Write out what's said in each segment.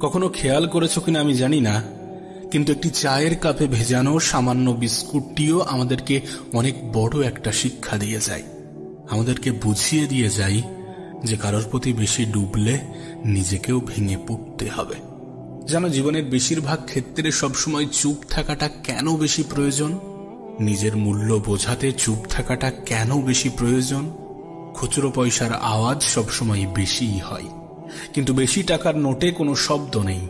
কখনো খেয়াল করেছো কিনা আমি জানি না, কিন্তু একটি চায়ের কাপে ভেজানো সামান্য বিস্কুটটিও আমাদেরকে অনেক বড় একটা শিক্ষা দিয়ে যায়। আমাদেরকে বুঝিয়ে দিয়ে যায় যে কারোর প্রতি বেশি ডুবলে নিজেকেও ভেঙে পড়তে হবে। জানো, জীবনের বেশিরভাগ ক্ষেত্রে সবসময় চুপ থাকাটা কেন বেশি প্রয়োজন? নিজের মূল্য বোঝাতে চুপ থাকাটা কেন বেশি প্রয়োজন? খুচরো পয়সার আওয়াজ সবসময় বেশিই হয়, কিন্তু বেশি টাকার নোটে কোনো শব্দ নেই।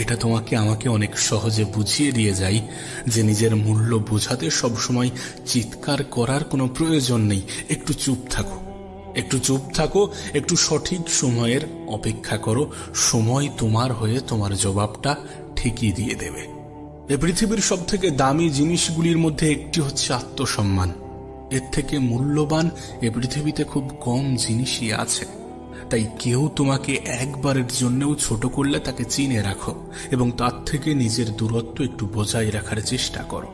এটা তোমাকে আমাকে অনেক সহজে বুঝিয়ে দিয়ে যায় যে নিজের মূল্য বোঝাতে সবসময় চিৎকার করার কোনো প্রয়োজন নেই। একটু চুপ থাকো, একটু চুপ থাকো, একটু সঠিক সময়ের অপেক্ষা করো। সময় তোমার হয়ে তোমার জবাবটা ঠিকই দিয়ে দেবে। এই পৃথিবীর সব থেকে দামি জিনিসগুলির মধ্যে একটি হচ্ছে আত্মসম্মান। এর থেকে মূল্যবান এ পৃথিবীতে খুব কম জিনিসই আছে। তাই কেউ তোমাকে একবারের জন্যও ছোট করলে তাকে চিনে রাখো এবং তার থেকে নিজের দূরত্ব একটু বজায় রাখার চেষ্টা করো।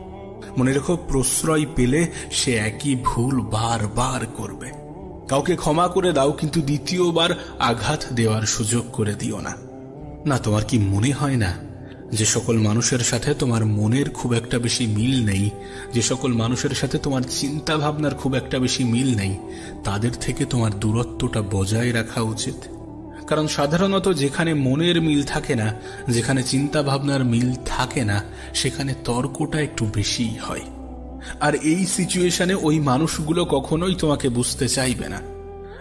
মনে রেখো, প্রশ্রয় পেলে সে একই ভুল বারবার করবে। কাউকে ক্ষমা করে দাও, কিন্তু দ্বিতীয়বার আঘাত দেওয়ার সুযোগ করে দিও না। না, তোমার কি মনে হয় না যে সকল মানুষের সাথে তোমার মনের খুব একটা বেশি মিল নেই, যে সকল মানুষের সাথে তোমার চিন্তা ভাবনার খুব একটা বেশি মিল নেই, তাদের থেকে তোমার দূরত্বটা বজায় রাখা উচিত? কারণ সাধারণত যেখানে মনের মিল থাকে না, যেখানে চিন্তা ভাবনার মিল থাকে না, সেখানে তর্কটা একটু বেশিই হয়। আর এই সিচুয়েশনে ওই মানুষগুলো কখনোই তোমাকে বুঝতে চাইবে না।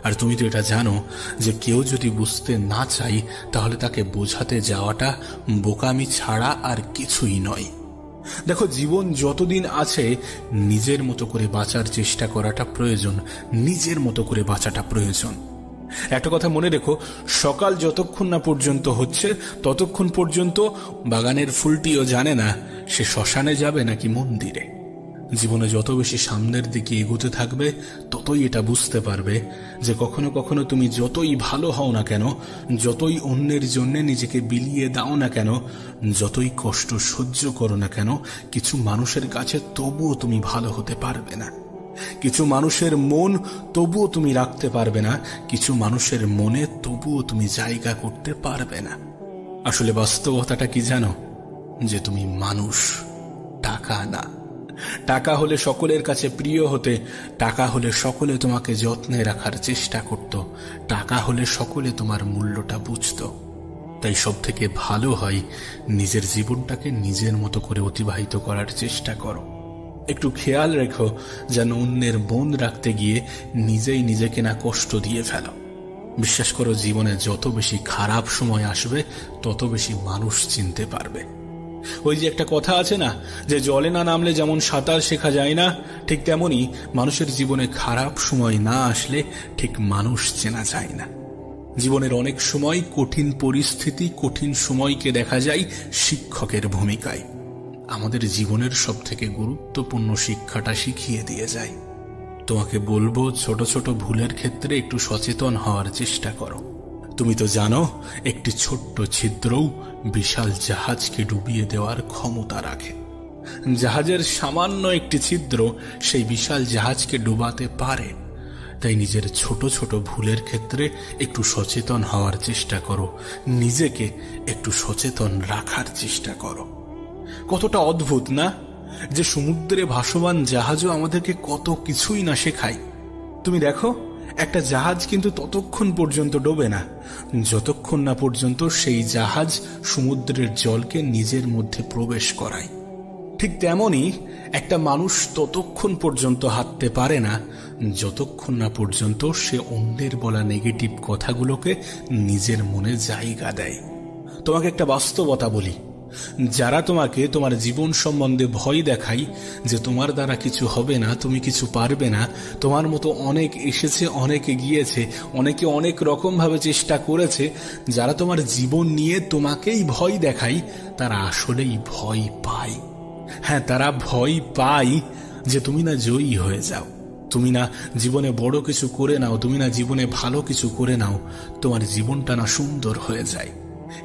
আর তুমি তো এটা জানো যে কেউ যদি বুঝতে না চাই, তাহলে তাকে বোঝাতে যাওয়াটা বোকামি ছাড়া আর কিছুই নয়। দেখো, জীবন যতদিন আছে নিজের মতো করে বাঁচার চেষ্টা করাটা প্রয়োজন, নিজের মতো করে বাঁচাটা প্রয়োজন। একটা কথা মনে রেখো, সকাল যতক্ষণ না পর্যন্ত হচ্ছে ততক্ষণ পর্যন্ত বাগানের ফুলটিও জানে না সে শ্মশানে যাবে নাকি মন্দিরে। জীবনে যত বেশি সামনের দিকে এগোতে থাকবে, ততই এটা বুঝতে পারবে যে কখনো কখনো তুমি যতই ভালো হও না কেন, যতই অন্যের জন্য নিজেকে বিলিয়ে দাও না কেন, যতই কষ্ট সহ্য করো না কেন, কিছু মানুষের কাছে তবুও তুমি ভালো হতে পারবে না। কিছু মানুষের মন তবুও তুমি রাখতে পারবে না, কিছু মানুষের মনে তবুও তুমি জায়গা করতে পারবে না। আসলে বাস্তবতাটা কি জানো? যে তুমি মানুষ, টাকা না। টাকা হলে সকলের কাছে প্রিয় হতে, টাকা হলে সকলে তোমাকে যত্নে রাখার চেষ্টা করত, টাকা হলে সকলে তোমার মূল্যটা বুঝত। তাই সব থেকে ভালো হয় নিজের জীবনটাকে নিজের মতো করে অতিবাহিত করার চেষ্টা করো। একটু খেয়াল রেখো যেন অন্যের মন রাখতে গিয়ে নিজেই নিজেকে না কষ্ট দিয়ে ফেলো। বিশ্বাস করো, জীবনে যত বেশি খারাপ সময় আসবে তত বেশি মানুষ চিনতে পারবে। ওই যে একটা কথা আছে না, যে জলে না নামলে যেমন সাঁতার শেখা যায় না, ঠিক তেমনি মানুষের জীবনে খারাপ সময় না আসলে ঠিক মানুষ চেনা যায় না। জীবনের অনেক সময় কঠিন পরিস্থিতি, কঠিন সময়কে দেখা যায় শিক্ষকের ভূমিকায়। আমাদের জীবনের সব থেকে গুরুত্বপূর্ণ শিক্ষাটা শিখিয়ে দিয়ে যায়। তোমাকে বলবো, ছোট ছোট ভুলের ক্ষেত্রে একটু সচেতন হওয়ার চেষ্টা করো। তুমি তো জানো, একটি ছোট্ট ছিদ্রও বিশাল জাহাজকে ডুবিয়ে দেওয়ার ক্ষমতা রাখে। জাহাজের সামান্য একটি ছিদ্র সেই বিশাল জাহাজকে ডুবাতে পারে। তাই নিজের ছোট ছোট ভুলের ক্ষেত্রে একটু সচেতন হওয়ার চেষ্টা করো, নিজেকে একটু সচেতন রাখার চেষ্টা করো। কতটা অদ্ভুত না, যে সমুদ্রে ভাসমান জাহাজও আমাদেরকে কত কিছুই না শেখায়। তুমি দেখো, একটা জাহাজ কিন্তু ততক্ষণ পর্যন্ত ডোবে না যতক্ষণ না পর্যন্ত সেই জাহাজ সমুদ্রের জলকে নিজের মধ্যে প্রবেশ করায়। ঠিক তেমনি একটা মানুষ ততক্ষণ পর্যন্ত হাঁটতে পারে না যতক্ষণ না পর্যন্ত সে অন্যের বলা নেগেটিভ কথাগুলোকে নিজের মনে জায়গা দেয়। তোমাকে একটা বাস্তবতা বলি, যারা তোমাকে তোমার জীবন সম্বন্ধে ভয় দেখায় যে তোমার দ্বারা কিছু হবে না, তুমি কিছু পারবে না, তোমার মতো অনেক এসেছে, অনেকে গিয়েছে, অনেকে অনেক রকম ভাবে চেষ্টা করেছে, যারা তোমার জীবন নিয়ে তোমাকেই ভয় দেখায়, তারা আসলেই ভয় পায়। হ্যাঁ, তারা ভয় পায় যে তুমি না জয়ী হয়ে যাও, তুমি না জীবনে বড় কিছু করে নাও, তুমি না জীবনে ভালো কিছু করে নাও, তোমার জীবনটা না সুন্দর হয়ে যায়।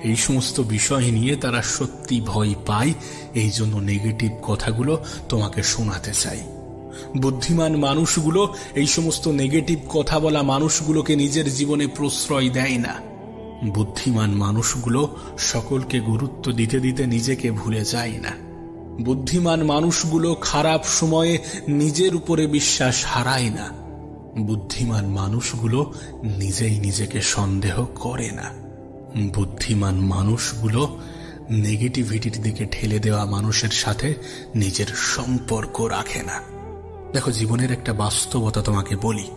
এই সমস্ত বিষয় নিয়ে তারা সত্যি ভয় পায়, এই জন্য নেগেটিভ কথাগুলো তোমাকে শোনাতে চাই। বুদ্ধিমান মানুষগুলো এই সমস্ত নেগেটিভ কথা বলা মানুষগুলোকে নিজের জীবনে প্রশ্রয় দেয় না। বুদ্ধিমান মানুষগুলো সকলকে গুরুত্ব দিতে দিতে নিজেকে ভুলে যায় না। বুদ্ধিমান মানুষগুলো খারাপ সময়ে নিজের উপরে বিশ্বাস হারায় না। বুদ্ধিমান মানুষগুলো নিজেই নিজেকে সন্দেহ করে না। বুদ্ধিমান মানুষগুলো নেগেটিভিটির দিকে ঠেলে দেওয়া মানুষের সাথে নিজের সম্পর্ক রাখে না। দেখো, জীবনের একটা বাস্তবতা তোমাকে বলি।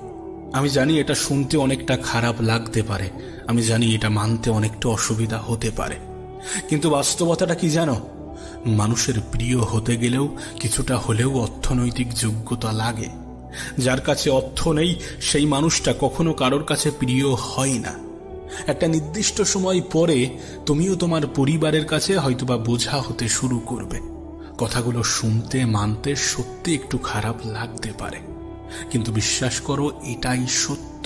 আমি জানি এটা শুনতে অনেকটা খারাপ লাগতে পারে, আমি জানি এটা মানতে অনেকটা অসুবিধা হতে পারে, কিন্তু বাস্তবতাটা কি জানো? মানুষের প্রিয় হতে গেলেও কিছুটা হলেও অর্থনৈতিক যোগ্যতা লাগে। যার কাছে অর্থ নেই সেই মানুষটা কখনো কারোর কাছে প্রিয় হয় না। একটা নির্দিষ্ট সময় পরে তুমিও তোমার পরিবারের কাছে হয়তোবা বোঝা হতে শুরু করবে। কথাগুলো শুনতে মানতে সত্যি একটু খারাপ লাগতে পারে, কিন্তু বিশ্বাস করো এটাই সত্য।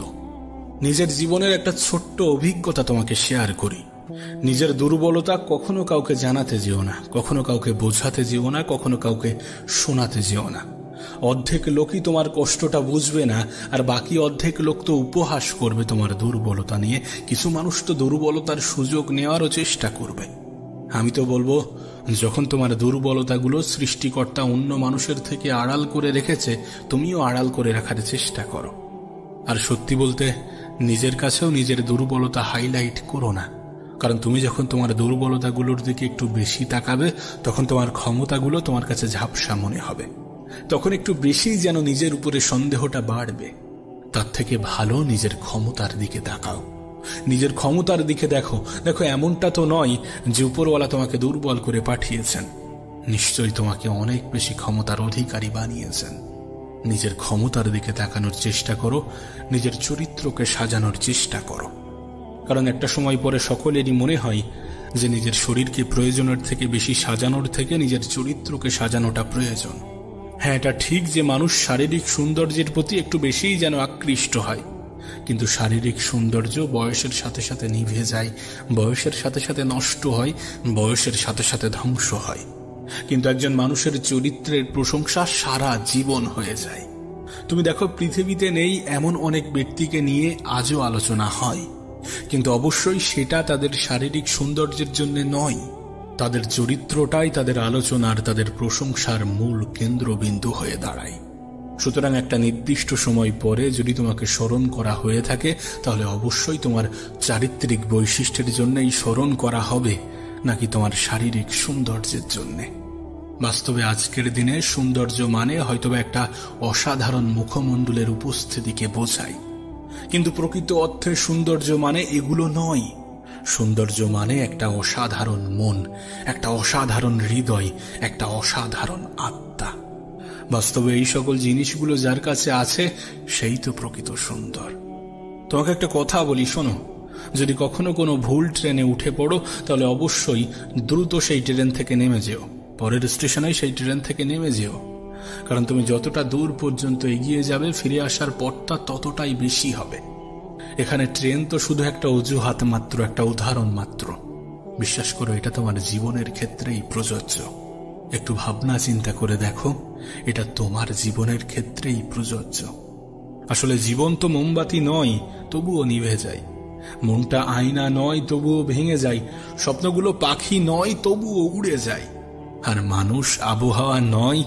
নিজের জীবনের একটা ছোট্ট অভিজ্ঞতা তোমাকে শেয়ার করি। নিজের দুর্বলতা কখনো কাউকে জানাতে যেও না, কখনো কাউকে বোঝাতে যেও না, কখনো কাউকে শোনাতে যেও না। অর্ধেক লোকই তোমার কষ্টটা বুঝবে না, আর বাকি অর্ধেক লোক তো উপহাস করবে তোমার দুর্বলতা নিয়ে। কিছু মানুষ তো দুর্বলতার সুযোগ নেওয়ারও চেষ্টা করবে। আমি তো বলবো, যখন তোমার দুর্বলতাগুলো সৃষ্টিকর্তা অন্য মানুষের থেকে আড়াল করে রেখেছে, তুমিও আড়াল করে রাখার চেষ্টা করো। আর সত্যি বলতে, নিজের কাছেও নিজের দুর্বলতা হাইলাইট করো না, কারণ তুমি যখন তোমার দুর্বলতাগুলোর দিকে একটু বেশি তাকাবে, তখন তোমার ক্ষমতাগুলো তোমার কাছে ঝাপসা মনে হবে। তখন একটু বেশি যেন নিজের উপরে সন্দেহটা বাড়বে। তার থেকে ভালো নিজের ক্ষমতার দিকে তাকাও, নিজের ক্ষমতার দিকে দেখো। দেখো, এমনটা তো নয় যে উপরওয়ালা তোমাকে দুর্বল করে পাঠিয়েছেন। নিশ্চয়ই তোমাকে অনেক বেশি ক্ষমতার অধিকারী বানিয়েছেন। নিজের ক্ষমতার দিকে তাকানোর চেষ্টা করো, নিজের চরিত্রকে সাজানোর চেষ্টা করো। কারণ একটা সময় পরে সকলেরই মনে হয় যে নিজের শরীরকে প্রয়োজনের থেকে বেশি সাজানোর থেকে নিজের চরিত্রকে সাজানোটা প্রয়োজন। হ্যাঁ, এটা ঠিক যে মানুষ শারীরিক সৌন্দর্যের প্রতি একটু বেশিই যেন আকৃষ্ট হয়, কিন্তু শারীরিক সৌন্দর্য বয়সের সাথে সাথে নিভে যায়, বয়সের সাথে সাথে নষ্ট হয়, বয়সের সাথে সাথে ধ্বংস হয়। কিন্তু একজন মানুষের চরিত্রের প্রশংসা সারা জীবন হয়ে যায়। তুমি দেখো, পৃথিবীতে নেই এমন অনেক ব্যক্তিকে নিয়ে আজও আলোচনা হয়, কিন্তু অবশ্যই সেটা তাদের শারীরিক সৌন্দর্যের জন্য নয়। তাদের চরিত্রটাই তাদের আলোচনার, তাদের প্রশংসার মূল কেন্দ্রবিন্দু হয়ে দাঁড়ায়। সুতরাং একটা নির্দিষ্ট সময় পরে যদি তোমাকে স্মরণ করা হয়ে থাকে, তাহলে অবশ্যই তোমার চারিত্রিক বৈশিষ্ট্যের জন্যই স্মরণ করা হবে, নাকি তোমার শারীরিক সৌন্দর্যের জন্যে। বাস্তবে আজকের দিনে সৌন্দর্য মানে হয়তোবা একটা অসাধারণ মুখমণ্ডলের উপস্থিতিকে বোঝায়, কিন্তু প্রকৃত অর্থে সৌন্দর্য মানে এগুলো নয়। সৌন্দর্য মানে একটা অসাধারণ মন, একটা অসাধারণ হৃদয়, একটা অসাধারণ আত্মা। বাস্তবে এই সকল জিনিসগুলো যার কাছে আছে, সেই তো প্রকৃত সুন্দর। তোমাকে একটা কথা বলি, শোনো। যদি কখনো কোনো ভুল ট্রেনে উঠে পড়ো, তাহলে অবশ্যই দ্রুত সেই ট্রেন থেকে নেমে যেও, পরের স্টেশনে সেই ট্রেন থেকে নেমে যেও। কারণ তুমি যতটা দূর পর্যন্ত এগিয়ে যাবে, ফিরে আসার পথটা ততটাই বেশি হবে। এখানে ট্রেন তো শুধু একটা অজুহাত মাত্র, একটা উদাহরণ মাত্র। বিশ্বাস করো, এটা তোমার জীবনের ক্ষেত্রেই প্রযোজ্য। একটু ভাবনা চিন্তা করে দেখো, এটা তোমার জীবনের ক্ষেত্রেই প্রযোজ্য। আসলে জীবন তো মোমবাতি নয়, তবুও নিভে যায়। মনটা আয়না নয়, তবুও ভেঙে যায়। স্বপ্নগুলো পাখি নয়, তবুও উড়ে যায়। আর মানুষ আবহাওয়া নয়,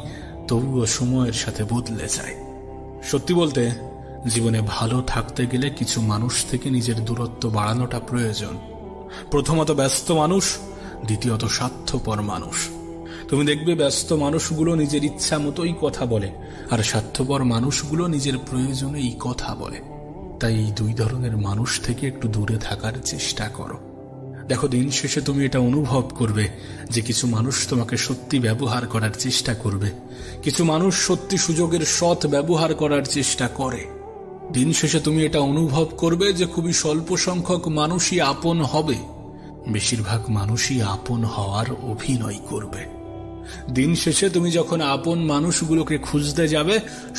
তবুও সময়ের সাথে বদলে যায়। সত্যি বলতে, জীবনে ভালো থাকতে গেলে কিছু মানুষ থেকে নিজের দূরত্ব বাড়ানোটা প্রয়োজন। প্রথমত ব্যস্ত মানুষ, দ্বিতীয়ত স্বার্থপর মানুষ। তুমি দেখবে ব্যস্ত মানুষগুলো নিজের ইচ্ছা মতোই কথা বলে, আর স্বার্থপর মানুষগুলো নিজের প্রয়োজনেই কথা বলে। তাই এই দুই ধরনের মানুষ থেকে একটু দূরে থাকার চেষ্টা করো। দেখো, দিন শেষে তুমি এটা অনুভব করবে যে কিছু মানুষ তোমাকে সত্যি ব্যবহার করার চেষ্টা করবে, কিছু মানুষ সত্যি সুযোগের সৎ ব্যবহার করার চেষ্টা করে। দিন শেষে তুমি এটা অনুভব করবে যে খুবই স্বল্প সংখ্যক মানুষই আপন হবে, বেশিরভাগ মানুষই আপন হওয়ার অভিনয় করবে। দিন শেষে তুমি যখন আপন মানুষগুলোকে খুঁজতে যাবে,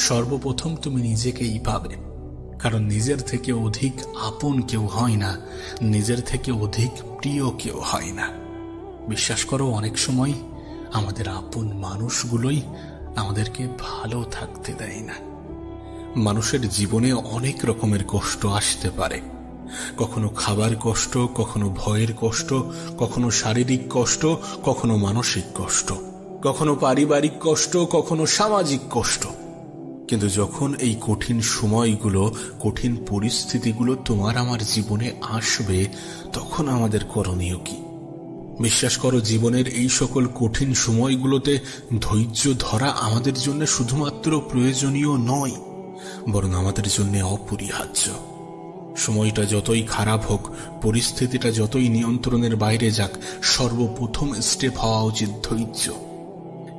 সর্বপ্রথম তুমি নিজেকেই পাবে। কারণ নিজের থেকে অধিক আপন কেউ হয় না, নিজের থেকে অধিক প্রিয় কেউ হয় না। বিশ্বাস করো, অনেক সময় আমাদের আপন মানুষগুলোই আমাদেরকে ভালো থাকতে দেয় না। মানুষের জীবনে অনেক রকমের কষ্ট আসতে পারে, কখনো খাবার কষ্ট, কখনো ভয়ের কষ্ট, কখনো শারীরিক কষ্ট, কখনো মানসিক কষ্ট, কখনো পারিবারিক কষ্ট, কখনো সামাজিক কষ্ট। কিন্তু যখন এই কঠিন সময়গুলো, কঠিন পরিস্থিতিগুলো তোমার আমার জীবনে আসবে, তখন আমাদের করণীয় কি? বিশ্বাস করো, জীবনের এই সকল কঠিন সময়গুলোতে ধৈর্য ধরা আমাদের জন্য শুধুমাত্র প্রয়োজনীয় নয়, বরং আমাদের জন্য অপরিহার্য। সময়টা যতই খারাপ হোক, পরিস্থিতিটা যতই নিয়ন্ত্রণের বাইরে যাক, সর্বপ্রথম স্টেপ হওয়া উচিত ধৈর্য।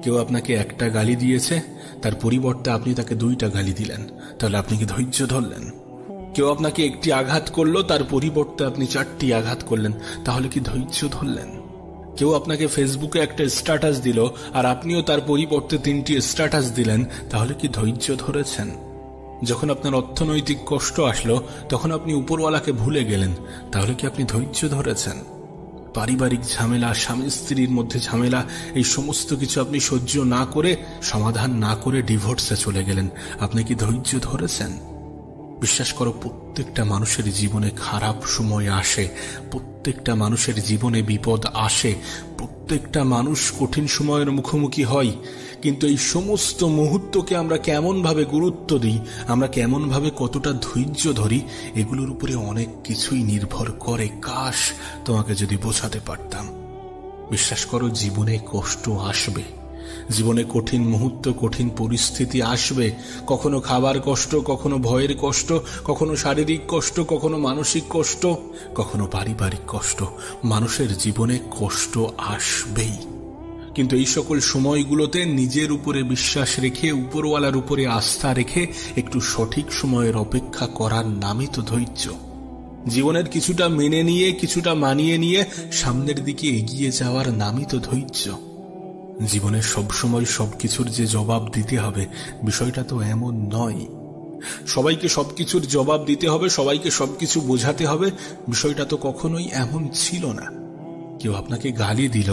কেউ আপনাকে একটা গালি দিয়েছে, তার পরিবর্তে আপনি তাকে 2টা গালি দিলেন, তাহলে আপনি কি ধৈর্য ধরলেন? কেউ আপনাকে একটি আঘাত করলো, তার পরিবর্তে আপনি 4টি আঘাত করলেন, তাহলে কি ধৈর্য ধরলেন? কেউ আপনাকে ফেসবুকে একটা স্ট্যাটাস দিল, আর আপনিও তার পরিবর্তে 3টি স্ট্যাটাস দিলেন, তাহলে কি ধৈর্য ধরেছেন? যখন আপনার অর্থনৈতিক কষ্ট আসলো, তখন আপনি উপরওয়ালাকে ভুলে গেলেন, তাহলে কি আপনি ধৈর্য ধরেছেন? পারিবারিক ঝামেলা, স্বামী স্ত্রীর মধ্যে ঝামেলা, এই সমস্ত কিছু আপনি সহ্য না করে, সমাধান না করে ডিভোর্সে চলে গেলেন, আপনি কি ধৈর্য ধরেছেন? বিশ্বাস করো, প্রত্যেকটা মানুষের জীবনে খারাপ সময় আসে, প্রত্যেকটা মানুষের জীবনে বিপদ আসে, প্রত্যেকটা মানুষ কঠিন সময়ের মুখোমুখি হয়। কিন্তু এই সমস্ত মুহূর্তকে আমরা কেমন ভাবে গুরুত্ব দিই, আমরা কেমন ভাবে কতটা ধৈর্য ধরি, এগুলোর উপরে অনেক কিছুই নির্ভর করে। কাশ তোমাকে যদি বোঝাতে পারতাম। বিশ্বাস করো, জীবনে কষ্ট আসবে, জীবনে কঠিন মুহূর্ত, কঠিন পরিস্থিতি আসবে। কখনো খাবার কষ্ট, কখনো ভয়ের কষ্ট, কখনো শারীরিক কষ্ট, কখনো মানসিক কষ্ট, কখনো পারিবারিক কষ্ট। মানুষের জীবনে কষ্ট আসবেই। কিন্তু এই সকল সময়গুলোতে নিজের উপরে বিশ্বাস রেখে, উপরওয়ালার উপরে আস্থা রেখে একটু সঠিক সময়ের অপেক্ষা করার নামই তো ধৈর্য। জীবনের কিছুটা মেনে নিয়ে, কিছুটা মানিয়ে নিয়ে সামনের দিকে এগিয়ে যাওয়ার নামই তো ধৈর্য। জীবনে সবসময় সবকিছুর যে জবাব দিতে হবে, বিষয়টা তো এমন নয়। সবাইকে সবকিছুর জবাব দিতে হবে, সবাইকে সবকিছু বোঝাতে হবে, বিষয়টা তো কখনোই এমন ছিল না। কেউ আপনাকে গালি দিল,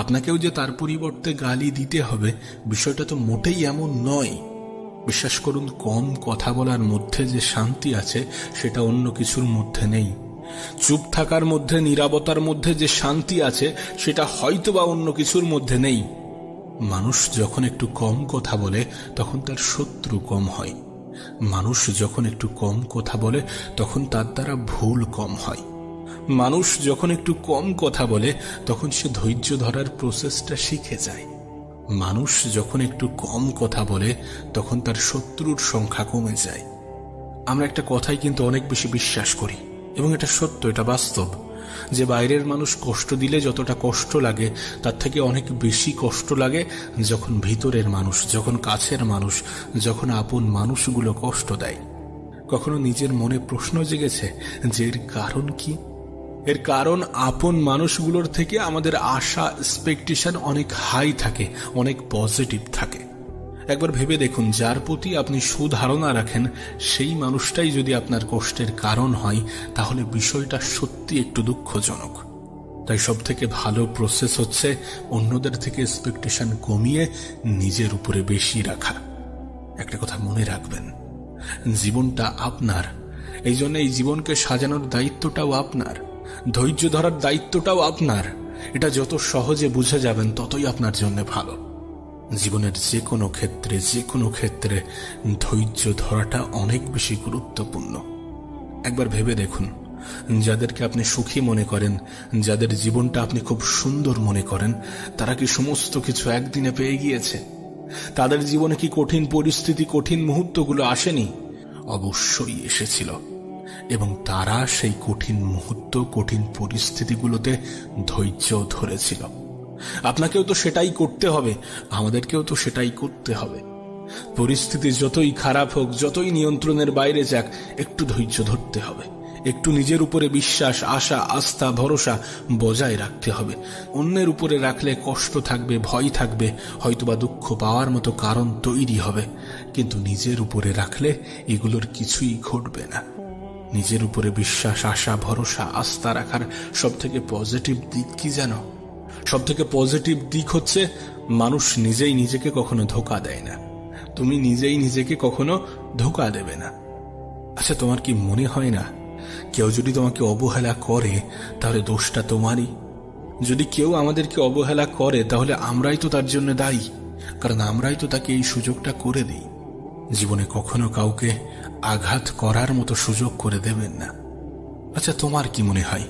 আপনাকেও যে তার পরিবর্তে গালি দিতে হবে, বিষয়টা তো মোটেই এমন নয়। বিশ্বাস করুন, কম কথা বলার মধ্যে যে শান্তি আছে, সেটা অন্য কিছুর মধ্যে নেই। চুপ থাকার মধ্যে, নীরবতার মধ্যে যে শান্তি আছে, সেটা হয়তোবা অন্য কিছুর মধ্যে নেই। মানুষ যখন একটু কম কথা বলে, তখন তার শত্রু কম হয়। মানুষ যখন একটু কম কথা বলে, তখন তার দ্বারা ভুল কম হয়। মানুষ যখন একটু কম কথা বলে, তখন সে ধৈর্য ধরার প্রসেসটা শিখে যায়। মানুষ যখন একটু কম কথা বলে, তখন তার শত্রুর সংখ্যা কমে যায়। আমরা একটা কথাই কিন্তু অনেক বেশি বিশ্বাস করি, এবং এটা সত্য, এটা বাস্তব, যে বাইরের মানুষ কষ্ট দিলে যতটা কষ্ট লাগে, তার থেকে অনেক বেশি কষ্ট লাগে যখন ভিতরের মানুষ, যখন কাছের মানুষ, যখন আপন মানুষগুলো কষ্ট দেয়। কখনো নিজের মনে প্রশ্ন জেগেছে যে এর কারণ কি? এর কারণ, আপন মানুষগুলোর থেকে আমাদের আশা, এক্সপেকটেশন অনেক হাই থাকে, অনেক পজিটিভ থাকে। একবার ভেবে দেখুন, যার প্রতি আপনি সুধারণা রাখেন, সেই মানুষটাই যদি আপনার কষ্টের কারণ হয়, তাহলে বিষয়টা সত্যি একটু দুঃখজনক। তাই সব থেকে ভালো প্রসেস হচ্ছে অন্যদের থেকে এক্সপেকটেশন কমিয়ে নিজের উপরে বেশি রাখা। একটা কথা মনে রাখবেন, জীবনটা আপনার, এই জন্য এই জীবনকে সাজানোর দায়িত্বটাও আপনার, ধৈর্য ধরার দায়িত্বটাও আপনার। এটা যত সহজে বুঝে যাবেন, ততই আপনার জন্য ভালো। জীবনের যে কোনো ক্ষেত্রে ধৈর্য ধরাটা অনেক বেশি গুরুত্বপূর্ণ। একবার ভেবে দেখুন, যাদেরকে আপনি সুখী মনে করেন, যাদের জীবনটা আপনি খুব সুন্দর মনে করেন, তারা কি সমস্ত কিছু একদিনে পেয়ে গিয়েছে? তাদের জীবনে কি কঠিন পরিস্থিতি, কঠিন মুহূর্তগুলো আসেনি? অবশ্যই এসেছিল, এবং তারা সেই কঠিন মুহূর্ত, কঠিন পরিস্থিতিগুলোতে ধৈর্য ধরেছিল। আপনাকেও তো সেটাই করতে হবে, আমাদেরকেও তো সেটাই করতে হবে। পরিস্থিতি যতই খারাপ হোক, যতই নিয়ন্ত্রণের বাইরে যাক, একটু ধৈর্য ধরতে হবে, একটু নিজের উপরে বিশ্বাস, আশা, আস্থা, ভরসা বজায় রাখতে হবে। অন্যের উপরে রাখলে কষ্ট থাকবে, ভয় থাকবে, হয়তোবা দুঃখ পাওয়ার মতো কারণ তৈরি হবে, কিন্তু নিজের উপরে রাখলে এগুলোর কিছুই ঘটবে না। নিজের উপরে বিশ্বাস, আশা, ভরসা, আস্থা রাখার সবথেকে পজিটিভ দিক কি জানো? সবথেকে পজিটিভ দিক হচ্ছে মানুষ নিজেই নিজেকে কখনো ধোঁকা দেয় না। তুমি নিজেই নিজেকে কখনো ধোঁকা দেবে না। আচ্ছা, তোমার কি মনে হয় না কেউ যদি তোমাকে অবহেলা করে তাহলে দোষটা তোমারই। যদি কেউ আমাদেরকে অবহেলা করে তাহলে আমরাই তো তার জন্য দায়ী, কারণ আমরাই তো তাকে এই সুযোগটা করে দিই। জীবনে কখনো কাউকে আঘাত করার মতো সুযোগ করে দেবেন না। আচ্ছা, তোমার কি মনে হয়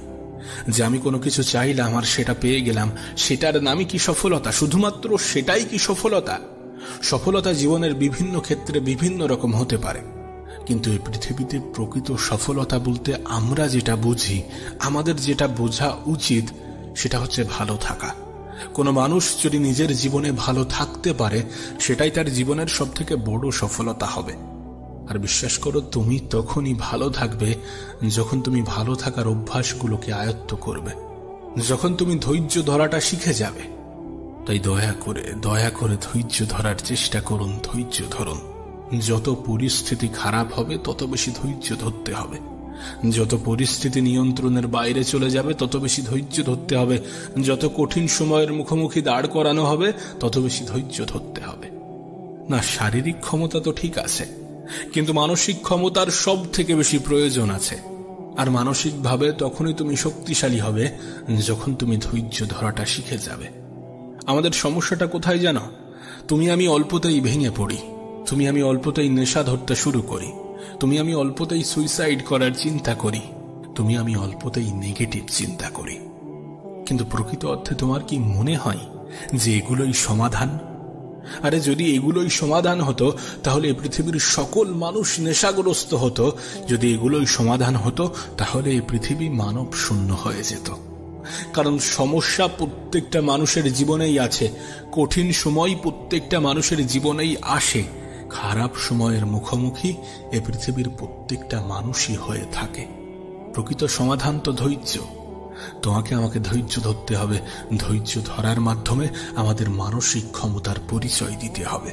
যে আমি কোনো কিছু চাইলাম আর সেটা পেয়ে গেলাম, সেটার নামই কি সফলতা? শুধুমাত্র সেটাই কি সফলতা? সফলতা জীবনের বিভিন্ন ক্ষেত্রে বিভিন্ন রকম হতে পারে, কিন্তু এই পৃথিবীতে প্রকৃত সফলতা বলতে আমরা যেটা বুঝি, আমাদের যেটা বোঝা উচিত, সেটা হচ্ছে ভালো থাকা। কোনো মানুষ যদি নিজের জীবনে ভালো থাকতে পারে, সেটাই তার জীবনের সবথেকে বড় সফলতা হবে। আর বিশ্বাস করো, তুমি তখনই ভালো থাকবে যখন তুমি ভালো থাকার অভ্যাসগুলোকে আয়ত্ত করবে, যখন তুমি ধৈর্য ধরাটা শিখে যাবে। তাই দয়া করে ধৈর্য ধরার চেষ্টা করুন, ধৈর্য ধরুন। যত পরিস্থিতি খারাপ হবে তত বেশি ধৈর্য ধরতে হবে। যত পরিস্থিতি নিয়ন্ত্রণের বাইরে চলে যাবে তত বেশি ধৈর্য ধরতে হবে। যত কঠিন সময়ের মুখোমুখি দাঁড় করানো হবে তত বেশি ধৈর্য ধরতে হবে। না, শারীরিক ক্ষমতা তো ঠিক আছে, কিন্তু মানসিক ক্ষমতার সব থেকে বেশি প্রয়োজন আছে। আর মানসিকভাবে তখনই তুমি শক্তিশালী হবে যখন তুমি ধৈর্য ধরাটা শিখে যাবে। আমাদের সমস্যাটা কোথায় জানো? তুমি আমি অল্পতেই ভেঙে পড়ি, তুমি আমি অল্পতেই নেশা ধরতে শুরু করি, তুমি আমি অল্পতেই সুইসাইড করার চিন্তা করি, তুমি আমি অল্পতেই নেগেটিভ চিন্তা করি। কিন্তু প্রকৃত অর্থে তোমার কি মনে হয় যে এগুলোই সমাধান? আরে যদি এগুলোই সমাধান হতো তাহলে পৃথিবীর সকল মানুষ নেশাগ্রস্ত হতো। যদি এগুলোই সমাধান হতো তাহলে এই পৃথিবী মানব শূন্য হয়ে যেত। কারণ সমস্যা প্রত্যেকটা মানুষের জীবনেই আছে, কঠিন সময় প্রত্যেকটা মানুষের জীবনেই আসে, খারাপ সময়ের মুখোমুখি এ পৃথিবীর প্রত্যেকটা মানুষই হয়ে থাকে। প্রকৃত সমাধান তো ধৈর্য। তোমাকে আমাকে ধৈর্য ধরতে হবে। ধৈর্য ধরার মাধ্যমে আমাদের মানসিক ক্ষমতার পরিচয় দিতে হবে,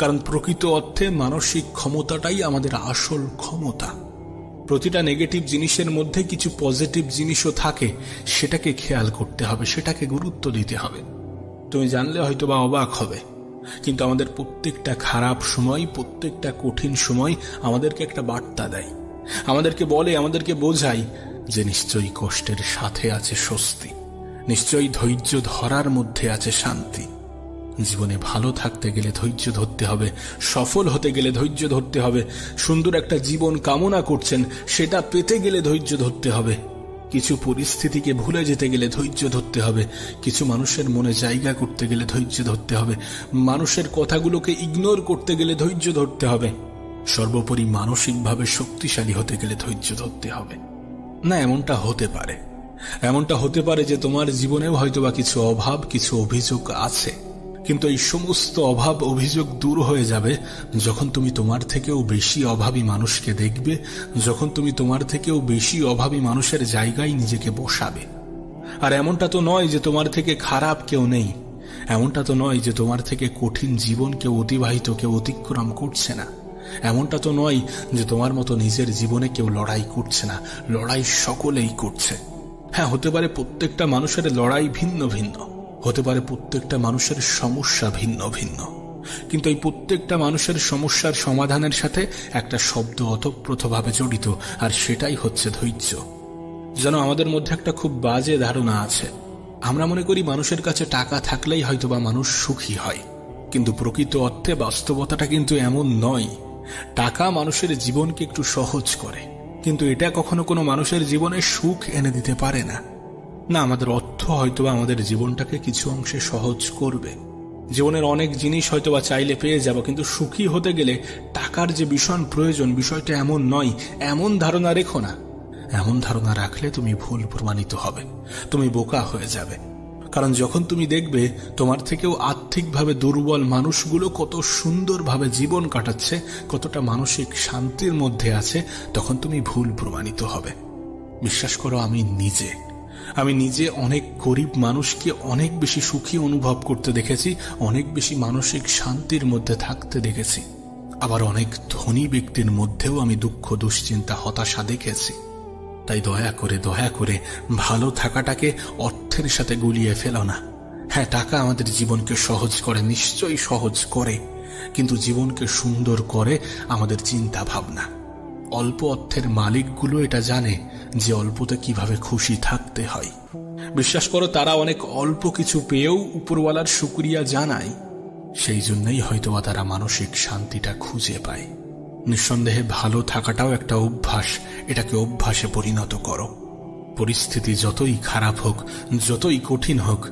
কারণ প্রকৃত অর্থে মানসিক ক্ষমতাটাই আমাদের আসল ক্ষমতা। প্রতিটা নেগেটিভ জিনিসের মধ্যে কিছু পজিটিভ জিনিসও থাকে, সেটাকে খেয়াল করতে হবে, সেটাকে গুরুত্ব দিতে হবে। তুমি জানলে হয়তো বা অবাক হবে, কিন্তু আমাদের প্রত্যেকটা খারাপ সময়, প্রত্যেকটা কঠিন সময় আমাদেরকে একটা বার্তা দেয়, আমাদেরকে বলে, আমাদেরকে বোঝায় যে নিশ্চয়ই কষ্টের সাথে আছে স্বস্তি, নিশ্চয়ই ধৈর্য ধরার মধ্যে আছে শান্তি। জীবনে ভালো থাকতে গেলে ধৈর্য ধরতে হবে, সফল হতে গেলে ধৈর্য ধরতে হবে, সুন্দর একটা জীবন কামনা করছেন সেটা পেতে গেলে ধৈর্য ধরতে হবে, কিছু পরিস্থিতিকে ভুলে যেতে গেলে ধৈর্য ধরতে হবে, কিছু মানুষের মনে জায়গা করতে গেলে ধৈর্য ধরতে হবে, মানুষের কথাগুলোকে ইগনোর করতে গেলে ধৈর্য ধরতে হবে, সর্বোপরি মানসিকভাবে শক্তিশালী হতে গেলে ধৈর্য ধরতে হবে। না, এমনটা হতে পারে যে তোমার জীবনেও হয়তোবা কিছু অভাব, কিছু অভিযোগ আছে, কিন্তু এই সমস্ত অভাব অভিযোগ দূর হয়ে যাবে যখন তুমি তোমার থেকেও বেশি অভাবী মানুষকে দেখবে, যখন তুমি তোমার থেকেও বেশি অভাবী মানুষের জায়গায় নিজেকে বসাবে। আর এমনটা তো নয় যে তোমার থেকে খারাপ কেউ নেই, এমনটা তো নয় যে তোমার থেকে কঠিন জীবন কেউ অতিক্রম করছে না, এমনটা তো নয় যে তোমার মতো নিজের জীবনে কেউ লড়াই করছে না, লড়াই সকলেই করছে। হ্যাঁ, হতে পারে প্রত্যেকটা মানুষের লড়াই ভিন্ন ভিন্ন, হতে পারে প্রত্যেকটা মানুষের সমস্যা ভিন্ন ভিন্ন, কিন্তু এই প্রত্যেকটা মানুষের সমস্যার সমাধানের সাথে একটা শব্দ ওতপ্রোতভাবে জড়িত, আর সেটাই হচ্ছে ধৈর্য। যেন আমাদের মধ্যে একটা খুব বাজে ধারণা আছে, আমরা মনে করি মানুষের কাছে টাকা থাকলেই হয়তোবা মানুষ সুখী হয়, কিন্তু প্রকৃত অর্থে বাস্তবতাটা কিন্তু এমন নয়। টাকা মানুষের জীবনকে একটু সহজ করে, কিন্তু এটা কখনো কোনো মানুষের জীবনে সুখ এনে দিতে পারে না। না, আমাদের অর্থ হয়তোবা আমাদের জীবনটাকে কিছু অংশে সহজ করবে, জীবনের অনেক জিনিস হয়তোবা চাইলে পেয়ে যাব, কিন্তু সুখী হতে গেলে টাকার যে ভীষণ প্রয়োজন, বিষয়টা এমন নয়। এমন ধারণা রেখো না, এমন ধারণা রাখলে তুমি ভুল প্রমাণিত হবে, তুমি বোকা হয়ে যাবে। কারণ যখন তুমি দেখবে তোমার থেকেও আর্থিকভাবে দুর্বল মানুষগুলো কত সুন্দরভাবে জীবন কাটাচ্ছে, কতটা মানসিক শান্তির মধ্যে আছে, তখন তুমি ভুল প্রমাণিত হবে। বিশ্বাস করো, আমি নিজে অনেক গরিব মানুষকে অনেক বেশি সুখী অনুভব করতে দেখেছি, অনেক বেশি মানসিক শান্তির মধ্যে থাকতে দেখেছি। আবার অনেক ধনী ব্যক্তির মধ্যেও আমি দুঃখ, দুশ্চিন্তা, হতাশা দেখেছি। তাই দয়া করে ভালো থাকাটাকে অর্থের সাথে গুলিয়ে ফেলো না। হ্যাঁ, টাকা আমাদের জীবনকে সহজ করে, নিশ্চয়ই সহজ করে, কিন্তু জীবনকে সুন্দর করে আমাদের চিন্তা ভাবনা। অল্প অর্থের মালিকগুলো এটা জানে যে অল্পতে কিভাবে খুশি থাকতে হয়। বিশ্বাস করো, তারা অনেক অল্প কিছু পেয়েও উপরওয়ালার শুকরিয়া জানায়। সেই জন্যই হয়তোবা তারা মানসিক শান্তিটা খুঁজে পায়। নিঃসন্দেহে ভালো থাকাটাও একটা অভ্যাস। এটাকে অভ্যাসে পরিণত করো। পরিস্থিতি যতই খারাপ হোক, যতই কঠিন হোক,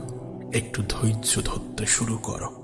একটু ধৈর্য ধরতে শুরু করো।